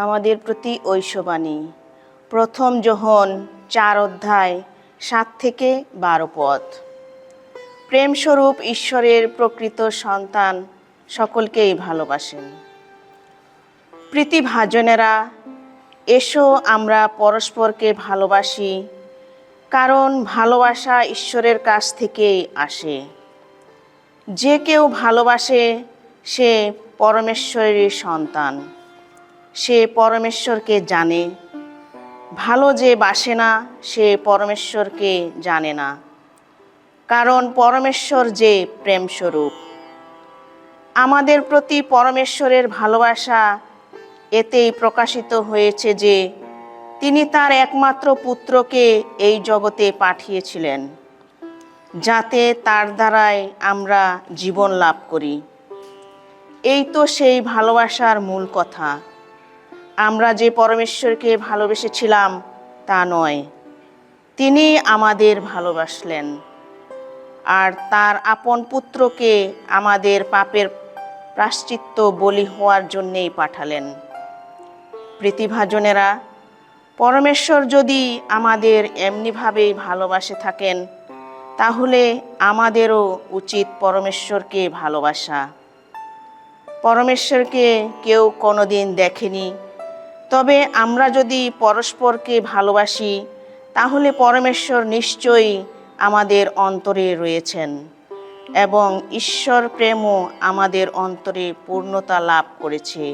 আমাদের প্রতি ঐশবাণী প্রথম যোহন 4 অধ্যায় 7 থেকে 12 পদ। প্রেমস্বরূপ ঈশ্বরের প্রকৃত সন্তান সকলকেই ভালোবাসেন। প্রীতিভাজনেরা, এসো আমরা পরস্পরকে ভালোবাসি, কারণ ভালোবাসা ঈশ্বরের কাছ থেকেই আসে। যে কেউ ভালোবাসে সে পরমেশ্বরের সন্তান, সে পরমেশ্বরকে জানে। ভালো যে বাসে না সে পরমেশ্বরকে জানে না, কারণ পরমেশ্বর যে প্রেমস্বরূপ। আমাদের প্রতি পরমেশ্বরের ভালোবাসা এতেই প্রকাশিত হয়েছে যে তিনি তার একমাত্র পুত্রকে এই জগতে পাঠিয়েছিলেন, যাতে তার দ্বারাই আমরা জীবন লাভ করি। এই তো সেই ভালোবাসার মূল কথা। আমরা যে পরমেশ্বরকে ভালোবেসেছিলাম তা নয়, তিনি আমাদের ভালোবাসলেন আর তার আপন পুত্রকে আমাদের পাপের প্রায়শ্চিত্ত বলি হওয়ার জন্যেই পাঠালেন। প্রীতিভাজনেরা, পরমেশ্বর যদি আমাদের এমনিভাবেই ভালোবাসে থাকেন, তাহলে আমাদেরও উচিত পরমেশ্বরকে ভালোবাসা। পরমেশ্বরকে কেউ কোনোদিন দেখেনি, তবে আমরা যদি পরস্পরকে ভালোবাসি তাহলে পরমেশ্বর নিশ্চয়ই আমাদের অন্তরে রয়েছেন এবং ঈশ্বর প্রেমও আমাদের অন্তরে পূর্ণতা লাভ করেছে।